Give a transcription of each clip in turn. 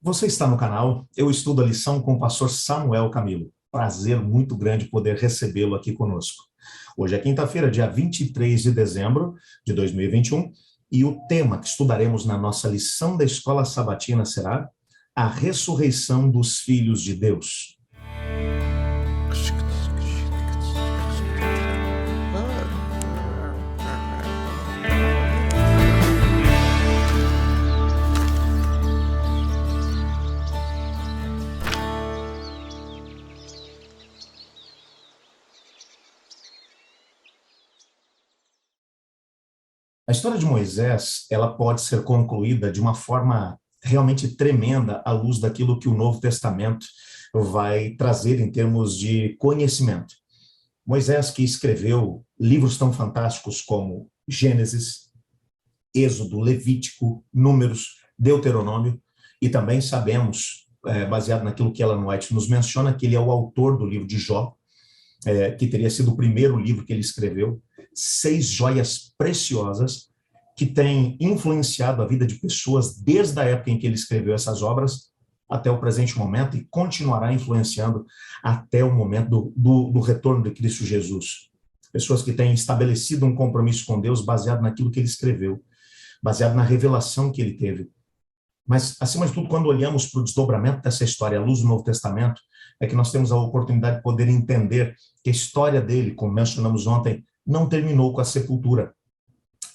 Você está no canal Eu Estudo a Lição com o pastor Samuel Camilo. Prazer muito grande poder recebê-lo aqui conosco. Hoje é quinta-feira, dia 23 de dezembro de 2021, e o tema que estudaremos na nossa lição da Escola Sabatina será a ressurreição dos filhos de Deus. A história de Moisés, ela pode ser concluída de uma forma realmente tremenda à luz daquilo que o Novo Testamento vai trazer em termos de conhecimento. Moisés, que escreveu livros tão fantásticos como Gênesis, Êxodo, Levítico, Números, Deuteronômio, e também sabemos, baseado naquilo que Ellen White nos menciona, que ele é o autor do livro de Jó, que teria sido o primeiro livro que ele escreveu, 6 joias preciosas que têm influenciado a vida de pessoas desde a época em que ele escreveu essas obras até o presente momento e continuará influenciando até o momento do retorno de Cristo Jesus. Pessoas que têm estabelecido um compromisso com Deus baseado naquilo que ele escreveu, baseado na revelação que ele teve. Mas, acima de tudo, quando olhamos para o desdobramento dessa história à luz do Novo Testamento, é que nós temos a oportunidade de poder entender que a história dele, como mencionamos ontem, não terminou com a sepultura.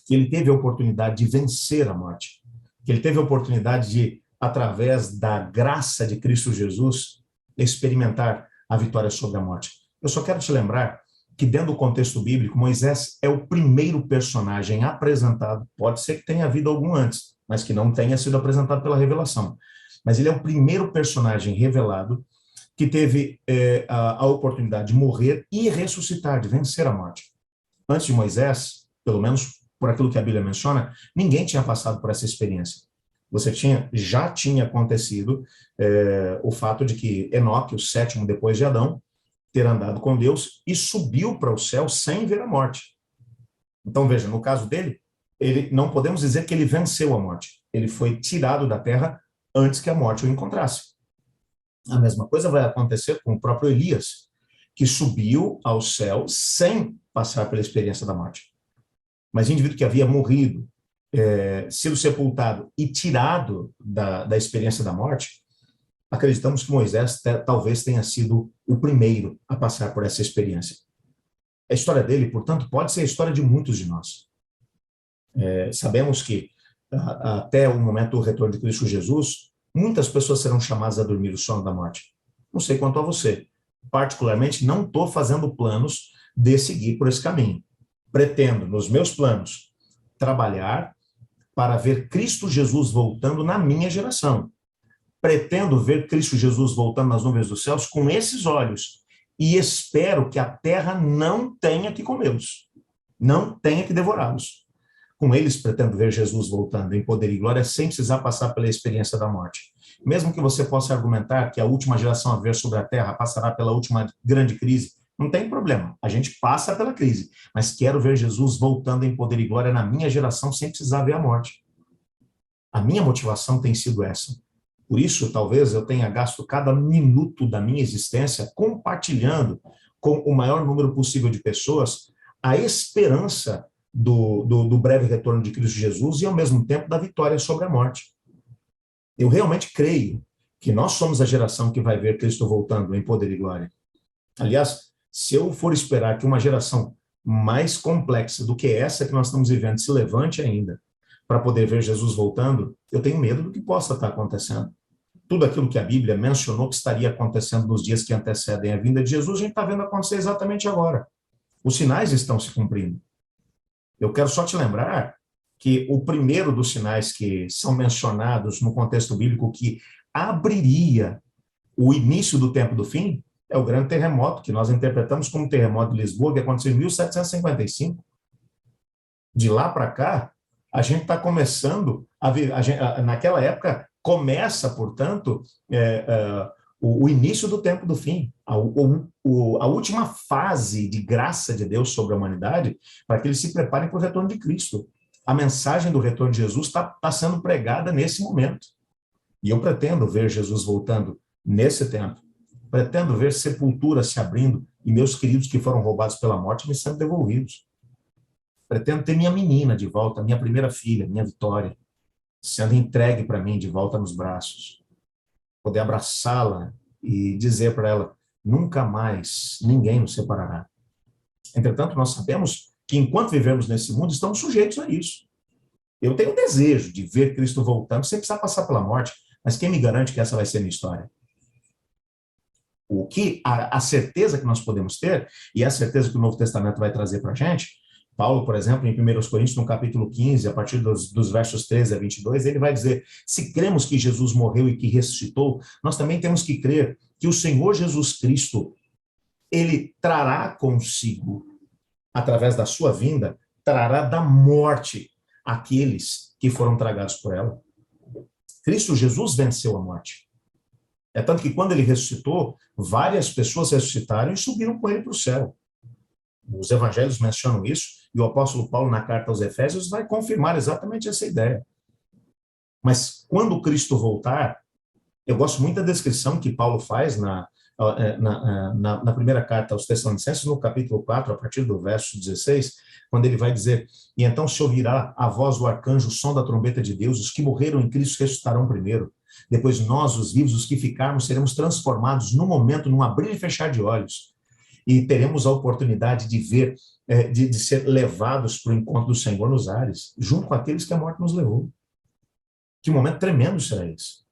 Que ele teve a oportunidade de vencer a morte. Que ele teve a oportunidade de, através da graça de Cristo Jesus, experimentar a vitória sobre a morte. Eu só quero te lembrar que, dentro do contexto bíblico, Moisés é o primeiro personagem apresentado, pode ser que tenha havido algum antes, mas que não tenha sido apresentado pela revelação. Mas ele é o primeiro personagem revelado que teve a oportunidade de morrer e ressuscitar, de vencer a morte. Antes de Moisés, pelo menos por aquilo que a Bíblia menciona, ninguém tinha passado por essa experiência. Já tinha acontecido o fato de que Enoque, o sétimo depois de Adão, ter andado com Deus e subiu para o céu sem ver a morte. Então, veja, no caso dele, não podemos dizer que ele venceu a morte. Ele foi tirado da terra antes que a morte o encontrasse. A mesma coisa vai acontecer com o próprio Elias, que subiu ao céu sem passar pela experiência da morte. Mas o indivíduo que havia morrido, sido sepultado e tirado da experiência da morte, acreditamos que Moisés talvez tenha sido o primeiro a passar por essa experiência. A história dele, portanto, pode ser a história de muitos de nós. Sabemos que até o momento do retorno de Cristo Jesus, muitas pessoas serão chamadas a dormir o sono da morte. Não sei quanto a você. Particularmente, não estou fazendo planos de seguir por esse caminho. Pretendo, nos meus planos, trabalhar para ver Cristo Jesus voltando na minha geração. Pretendo ver Cristo Jesus voltando nas nuvens dos céus com esses olhos e espero que a terra não tenha que comê-los, não tenha que devorá-los. Com eles, pretendo ver Jesus voltando em poder e glória sem precisar passar pela experiência da morte. Mesmo que você possa argumentar que a última geração a ver sobre a terra passará pela última grande crise, não tem problema, a gente passa pela crise, mas quero ver Jesus voltando em poder e glória na minha geração sem precisar ver a morte. A minha motivação tem sido essa. Por isso, talvez eu tenha gasto cada minuto da minha existência compartilhando com o maior número possível de pessoas a esperança do breve retorno de Cristo Jesus e, ao mesmo tempo, da vitória sobre a morte. Eu realmente creio que nós somos a geração que vai ver Cristo voltando em poder e glória. Aliás, se eu for esperar que uma geração mais complexa do que essa que nós estamos vivendo se levante ainda para poder ver Jesus voltando, eu tenho medo do que possa estar acontecendo. Tudo aquilo que a Bíblia mencionou que estaria acontecendo nos dias que antecedem a vinda de Jesus, a gente está vendo acontecer exatamente agora. Os sinais estão se cumprindo. Eu quero só te lembrar que o primeiro dos sinais que são mencionados no contexto bíblico que abriria o início do tempo do fim é o grande terremoto, que nós interpretamos como terremoto de Lisboa, que aconteceu em 1755. De lá para cá, a gente está começando naquela época, começa, portanto, o início do tempo do fim, a última fase de graça de Deus sobre a humanidade, para que eles se preparem para o retorno de Cristo. A mensagem do retorno de Jesus está sendo pregada nesse momento. E eu pretendo ver Jesus voltando nesse tempo. Pretendo ver sepulturas se abrindo e meus queridos que foram roubados pela morte me sendo devolvidos. Pretendo ter minha menina de volta, minha primeira filha, minha Vitória, sendo entregue para mim de volta nos braços. Poder abraçá-la e dizer para ela, nunca mais ninguém nos separará. Entretanto, nós sabemos que enquanto vivemos nesse mundo, estamos sujeitos a isso. Eu tenho o desejo de ver Cristo voltando sem precisar passar pela morte, mas quem me garante que essa vai ser a minha história? O que a certeza que nós podemos ter, e é a certeza que o Novo Testamento vai trazer para a gente, Paulo, por exemplo, em 1 Coríntios, no capítulo 15, a partir dos versos 13 a 22, ele vai dizer, se cremos que Jesus morreu e que ressuscitou, nós também temos que crer que o Senhor Jesus Cristo, ele trará consigo, através da sua vinda, trará da morte aqueles que foram tragados por ela. Cristo Jesus venceu a morte. É tanto que quando ele ressuscitou, várias pessoas ressuscitaram e subiram com ele para o céu. Os evangelhos mencionam isso, e o apóstolo Paulo, na carta aos Efésios, vai confirmar exatamente essa ideia. Mas quando Cristo voltar, eu gosto muito da descrição que Paulo faz na primeira carta aos Tessalonicenses, no capítulo 4, a partir do verso 16, quando ele vai dizer, e então se ouvirá a voz do arcanjo, o som da trombeta de Deus, os que morreram em Cristo ressuscitarão primeiro. Depois nós, os vivos, os que ficarmos, seremos transformados num momento, num abrir e fechar de olhos. E teremos a oportunidade de ver, de ser levados para o encontro do Senhor nos ares, junto com aqueles que a morte nos levou. Que momento tremendo será esse.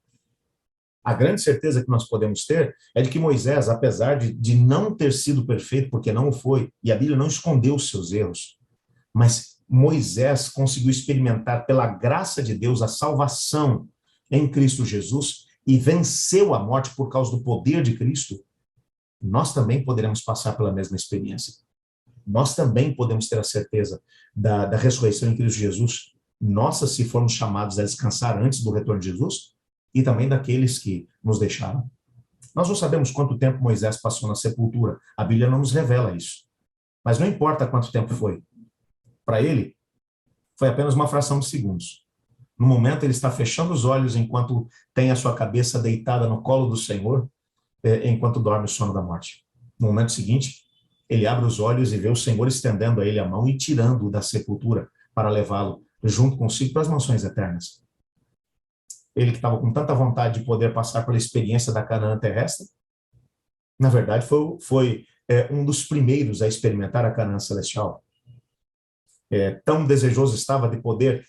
A grande certeza que nós podemos ter é de que Moisés, apesar de não ter sido perfeito, porque não o foi, e a Bíblia não escondeu os seus erros, mas Moisés conseguiu experimentar pela graça de Deus a salvação em Cristo Jesus e venceu a morte por causa do poder de Cristo. Nós também poderemos passar pela mesma experiência. Nós também podemos ter a certeza da ressurreição em Cristo Jesus. Nossa, se formos chamados a descansar antes do retorno de Jesus, e também daqueles que nos deixaram. Nós não sabemos quanto tempo Moisés passou na sepultura. A Bíblia não nos revela isso. Mas não importa quanto tempo foi. Para ele, foi apenas uma fração de segundos. No momento, ele está fechando os olhos enquanto tem a sua cabeça deitada no colo do Senhor, enquanto dorme o sono da morte. No momento seguinte, ele abre os olhos e vê o Senhor estendendo a ele a mão e tirando-o da sepultura para levá-lo junto consigo para as mansões eternas. Ele que estava com tanta vontade de poder passar pela experiência da Canaã terrestre, na verdade foi um dos primeiros a experimentar a Canaã celestial. Tão desejoso estava de poder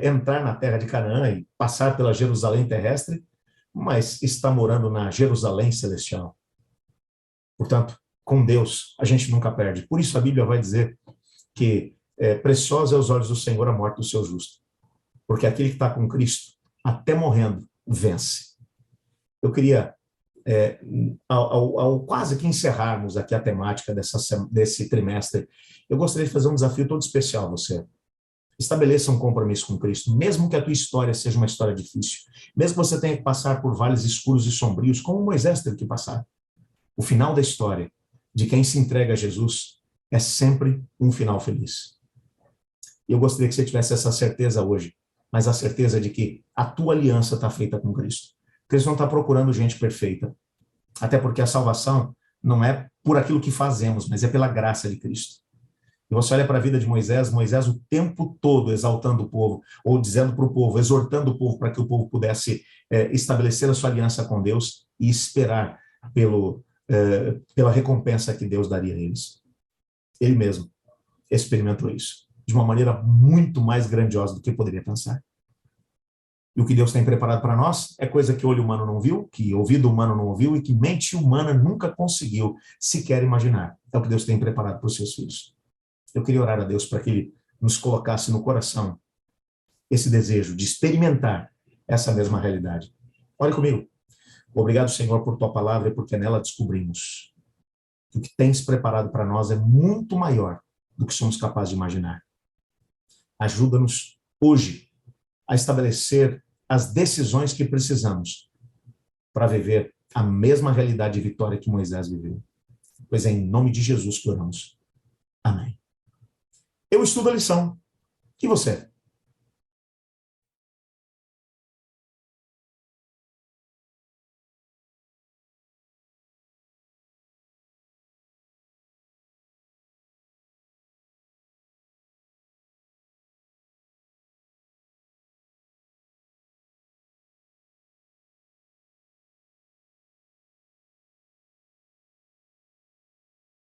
entrar na terra de Canaã e passar pela Jerusalém terrestre, mas está morando na Jerusalém celestial. Portanto, com Deus, a gente nunca perde. Por isso a Bíblia vai dizer que preciosa é aos olhos do Senhor a morte do seu justo. Porque aquele que está com Cristo, até morrendo, vence. Eu queria, ao quase que encerrarmos aqui a temática desse trimestre, eu gostaria de fazer um desafio todo especial a você. Estabeleça um compromisso com Cristo, mesmo que a tua história seja uma história difícil, mesmo que você tenha que passar por vales escuros e sombrios, como Moisés teve que passar. O final da história de quem se entrega a Jesus é sempre um final feliz. Eu gostaria que você tivesse essa certeza hoje, mas a certeza de que a tua aliança está feita com Cristo. Cristo não está procurando gente perfeita, até porque a salvação não é por aquilo que fazemos, mas é pela graça de Cristo. E você olha para a vida de Moisés o tempo todo exaltando o povo, ou dizendo para o povo, exortando o povo para que o povo pudesse estabelecer a sua aliança com Deus e esperar pela recompensa que Deus daria a eles. Ele mesmo experimentou isso de uma maneira muito mais grandiosa do que poderia pensar. E o que Deus tem preparado para nós é coisa que olho humano não viu, que ouvido humano não ouviu e que mente humana nunca conseguiu sequer imaginar. É o que Deus tem preparado para os seus filhos. Eu queria orar a Deus para que Ele nos colocasse no coração esse desejo de experimentar essa mesma realidade. Ore comigo. Obrigado, Senhor, por Tua palavra e porque nela descobrimos que o que tens preparado para nós é muito maior do que somos capazes de imaginar. Ajuda-nos hoje a estabelecer as decisões que precisamos para viver a mesma realidade de vitória que Moisés viveu. Pois é em nome de Jesus que oramos. Amém. Eu estudo a lição. E você?